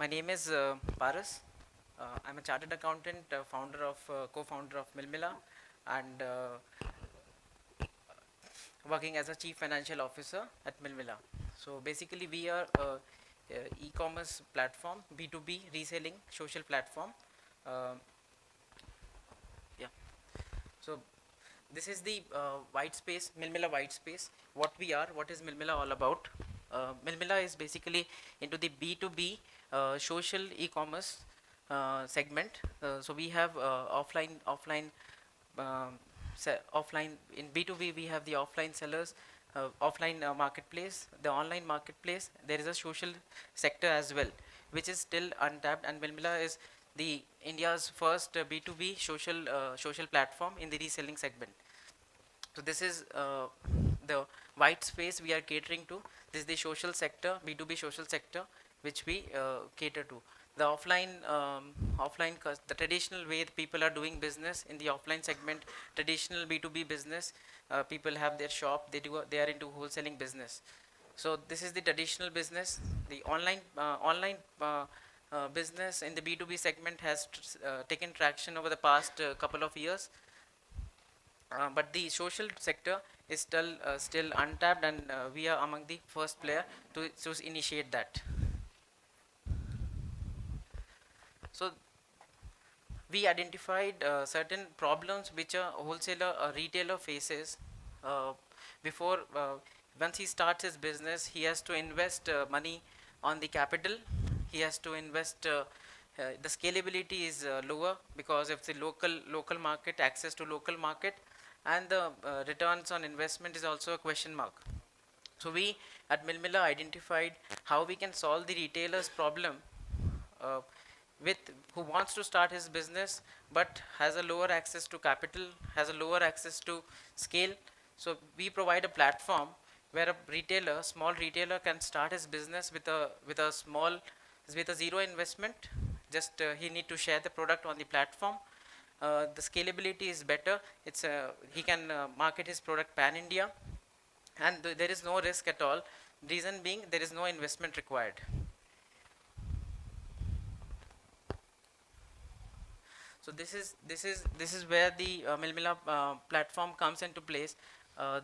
My name is Paras. I'm a chartered accountant, co-founder of Milmila, and working as a chief financial officer at Milmila. So basically, we are e-commerce platform, B2B reselling social platform. Uh, yeah. So this is the white space, Milmila white space. What we are, what is Milmila all about? Milmila is basically into the B2B social e-commerce segment. So we have um, offline in B2B we have the offline sellers, offline marketplace, the online marketplace. There is a social sector as well, which is still untapped, and Milmila is the India's first B2B social platform in the reselling segment. So this is the white space we are catering to. This is the social sector, B2B social sector, which we cater to. The the traditional way the people are doing business in the offline segment, traditional B2B business, people have their shop, they are into wholesaling business. So this is the traditional business. The online business in the B2B segment has taken traction over the past couple of years, but the social sector is still untapped, and we are among the first player to initiate that. So we identified certain problems which a wholesaler or retailer faces uh, before once he starts his business. He has to invest money on the capital. He has to invest the scalability is lower because of the local market, access to local market, and the returns on investment is also a question mark. So we at Milmila identified how we can solve the retailer's problem, uh, with who wants to start his business but has a lower access to capital, has a lower access to scale. So we provide a platform where a small retailer, can start his business with a small, with a zero investment. Just he need to share the product on the platform. The scalability is better. He can market his product pan India, and there is no risk at all. Reason being, there is no investment required. So this is where the Milmila platform comes into place. Uh,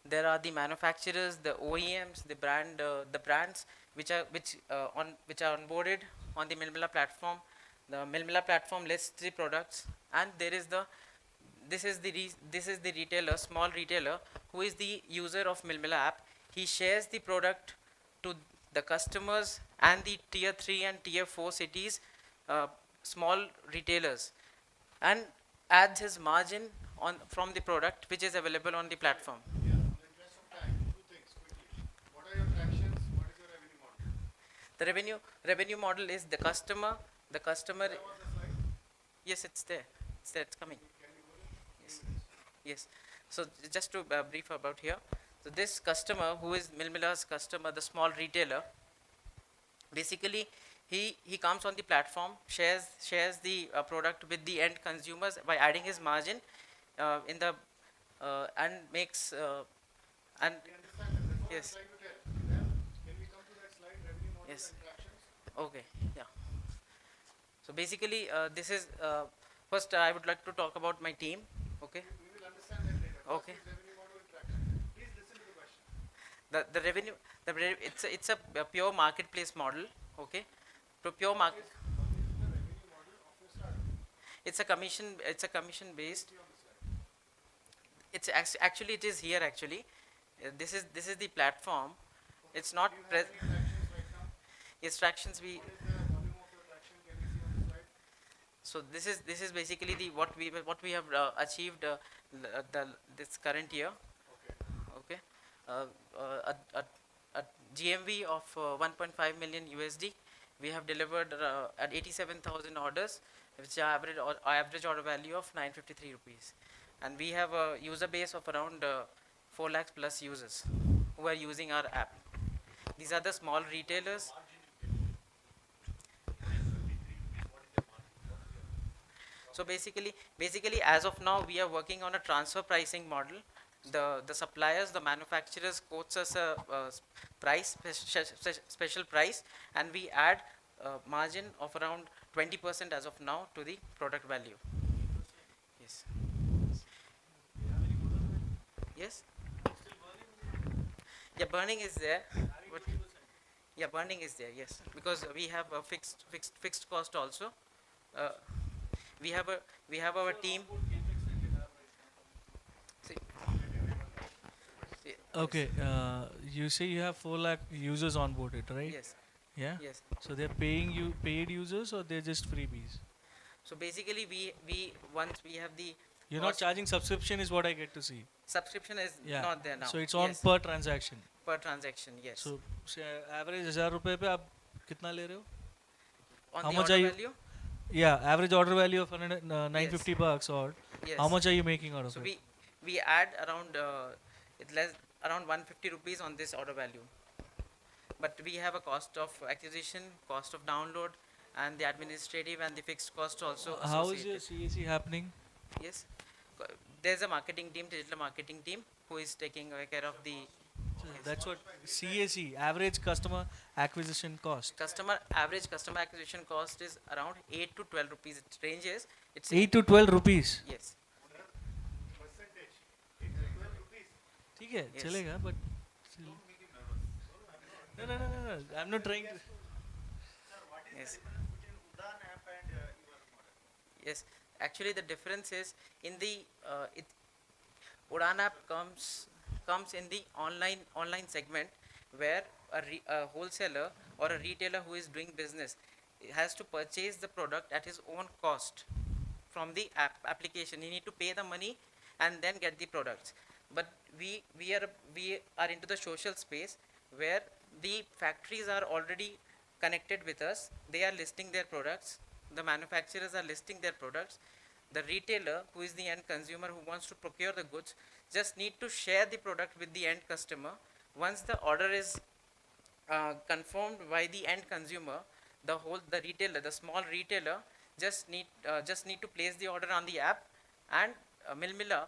there are the manufacturers, the OEMs, the brands which are onboarded on the Milmila platform. The Milmila platform lists the products, and this is the retailer, small retailer, who is the user of Milmila app. He shares the product to the customers and the tier 3 and tier 4 cities, uh, small retailers, and adds his margin on from the product which is available on the platform. Yeah, in the interest of time, two things quickly. What are your tractions? What is your revenue model? The revenue model is the customer. Where was the slide? Yes, it's there. It's coming. Can you go there? Yes. 3 minutes. Yes. So just to brief about here. So this customer, who is Milmila's customer, the small retailer, basically he comes on the platform, shares the product with the end consumers by adding his margin in the and makes and We understand that. That's what I'm yes, trying to tell. Then, can we come to that slide, revenue model yes, and tractions? okay, yeah. So basically this is first I would like to talk about my team. Okay. We will understand that later. First Okay. is revenue model and traction. Please listen to the question. The revenue, it's a pure marketplace model. Okay. To pure market, What is the revenue model of your startup? it's a commission Can you based. see on the slide? Actually it is here actually. This is the platform. Okay. It's not Do you have any tractions right now? extractions we. What is the volume of your traction? Can we see on the slide? So this is basically the what we have achieved this current year. Okay. Okay. uh, a GMV of 1.5 million USD. We have delivered at 87,000 orders, which are average order value of 953 rupees, and we have a user base of around 4 lakhs plus users who are using our app. These are the small retailers. So basically, as of now, we are working on a transfer pricing model. The suppliers, the manufacturers quotes us a price, special price, and we add margin of around 20% as of now to the product value. Yes. Yes. Yeah, burning is there. But yeah, burning is there. Yes, because we have a fixed cost also. Uh, we have a we have our team. See, see, yes. Okay, you say you have 4 lakh users onboarded, right? Yes. Yeah. Yes. So they're paying you paid users or they're just freebies? So basically, we once we have the You're not cost, charging subscription, is what I get to see. subscription is Yeah. not there now. So it's on Yes, per transaction. per transaction. Yes. So say average 1000 रुपए पे आप कितना ले रहे हो? On how the much order are you- value. Yeah, average order value of 950 bucks or Yes. how much are you making out of So it? we add around it less around 150 rupees on this order value. But we have a cost of acquisition, cost of download, and the administrative and the fixed cost also How is your associated. CAC happening? Yes. There's a marketing team, digital marketing team, who is taking care of the So that's what CAC, average customer acquisition cost. average customer acquisition cost is around 8 to 12 rupees. It ranges. It's 8 to 12 rupees. yes. Percentage, 12 rupees. ठीक है, Yes. चलेगा, but still. No. I'm not trying to. Yes. Yes. Actually, the difference is in the Udan app comes in the online segment where a wholesaler or a retailer who is doing business has to purchase the product at his own cost from the application. He need to pay the money and then get the products. But we are into the social space where the factories are already connected with us. They are listing their products. The manufacturers are listing their products. The retailer, who is the end consumer who wants to procure the goods, just need to share the product with the end customer. Once the order is confirmed by the end consumer, the retailer, the small retailer, just need to place the order on the app, and Milmila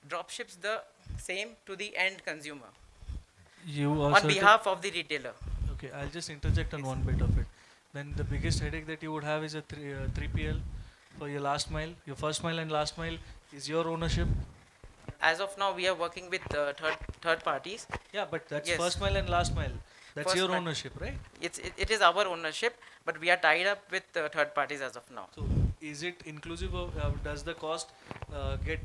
drop ships the same to the end consumer You on also. behalf of the retailer. Okay, I'll just interject on one bit of it. Then the biggest headache that you would have is a 3PL for your last mile. Your first mile and last mile is your ownership. As of now, we are working with third parties. Yeah, but that's Yes. first mile and last mile. That's First your mile. ownership, right? It is our ownership, but we are tied up with third parties as of now. So is it inclusive of, does the cost get,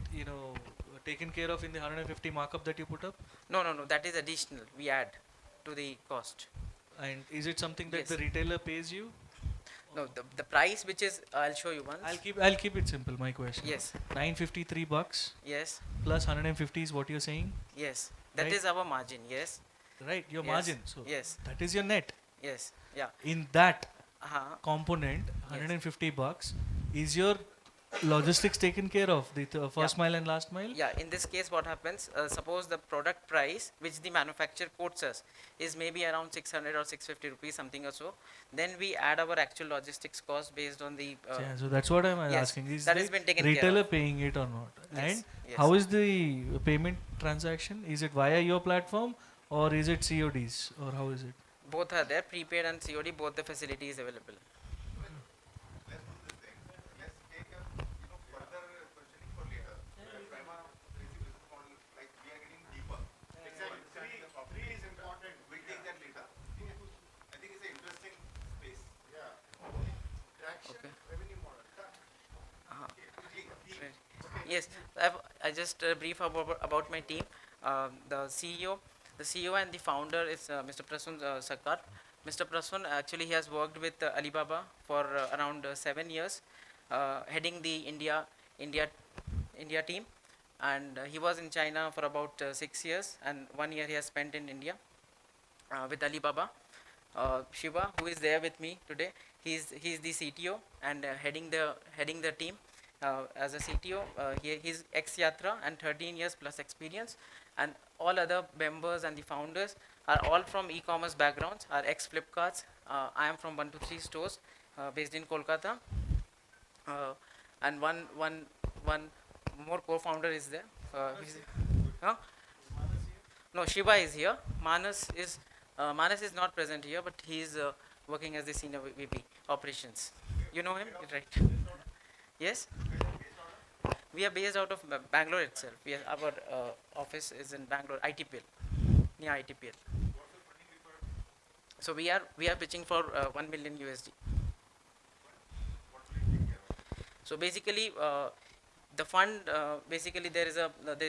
taken care of in the 150 markup that you put up? No, that is additional. We add to the cost. And is it something that Yes. the retailer pays you? No, the price which is, I'll show you once. I'll keep it simple, my question. Yes, 953 bucks yes, plus 150 is what you're saying, yes. That Right. is our margin. Yes, right? Your Yes. margin. So yes, that is your net. yes. Yeah. In that component, Yes. 150 bucks is your logistics taken care of, the first Yeah. mile and last mile? Yeah, in this case, what happens? Suppose the product price which the manufacturer quotes us is maybe around 600 or 650 rupees, something or so. Then we add our actual logistics cost based on the. Yeah, so that's what I'm yes, asking. Is that the has been taken care retailer of. paying it or not? Yes, And yes. how is the payment transaction? Is it via your platform or is it CODs or how is it? Both are there, prepaid and COD. Both the facility is available. Let's put this thing. Let's take a further questioning for later. Prima facie business model, like we are getting deeper. Exactly. Three is important. We'll take that later. I think it's an interesting space. Yeah. Traction, Okay. revenue model. Uh-huh. Quickly. Right. Yes, I just brief about my team. The CEO and the founder is Mr. Prasun Sarkar. Mr. Prasun, actually he has worked with Alibaba for around 7 years, heading the India team, and he was in China for about 6 years, and 1 year he has spent in India with Alibaba. Shiva, who is there with me today, he's the CTO and heading the team. As a CTO, he's ex-Yatra and 13 years plus experience, and all other members and the founders are all from e-commerce backgrounds, are ex-Flipkarts. I am from 123 stores based in Kolkata, and one more co-founder is there. Huh? No, Shiva is here. Manas is not present here, but he is working as the senior VP. operations. You know him, right? Yes. We are based out of Bangalore itself. Our office is in Bangalore, ITPL, near ITPL. So we are pitching for 1 million USD. So basically, the fund basically there is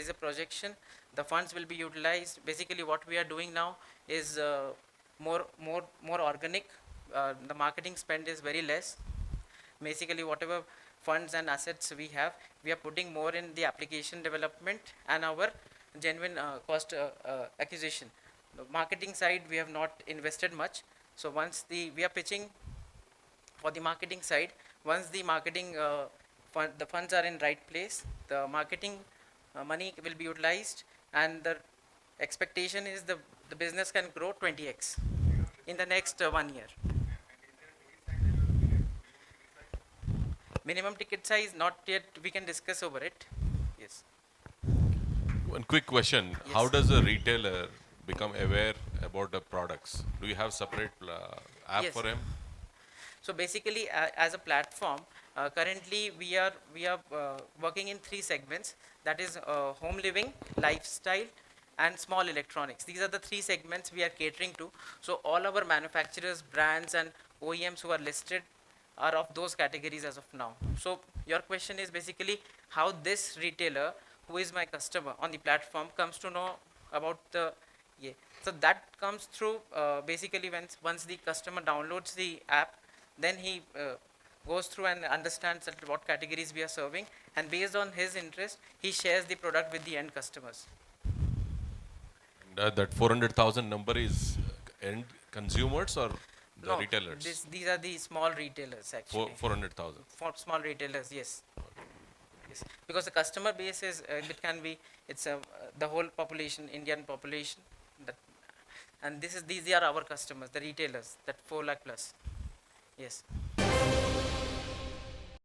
a projection. The funds will be utilized. Basically, what we are doing now is more organic. The marketing spend is very less. Basically, whatever funds and assets we are putting more in the application development and our genuine cost acquisition. The marketing side we have not invested much. So once we are pitching for the marketing side, once the marketing the funds are in right place, the marketing money will be utilized, and the expectation is the business can grow 20x in the next 1 year. Minimum ticket size not yet we can discuss over it. Yes. One quick question. How Yes. does a retailer become aware about the products? Do you have separate app Yes. for him? So basically, as a platform, currently we are working in three segments. That is home living, lifestyle, and small electronics. These are the three segments we are catering to. So all our manufacturers, brands, and OEMs who are listed are of those categories as of now. So your question is basically how this retailer, who is my customer on the platform, comes to know about the, yeah. So that comes through basically once the customer downloads the app, then he goes through and understands that what categories we are serving, and based on his interest he shares the product with the end customers. And, that 400,000 number is end consumers or the No, retailers? these are the small retailers actually. 400,000. For small retailers, yes. Yes, because the customer base is it can be it's the whole population, Indian population, that, and these are our customers, the retailers, that 4 lakh plus. Yes.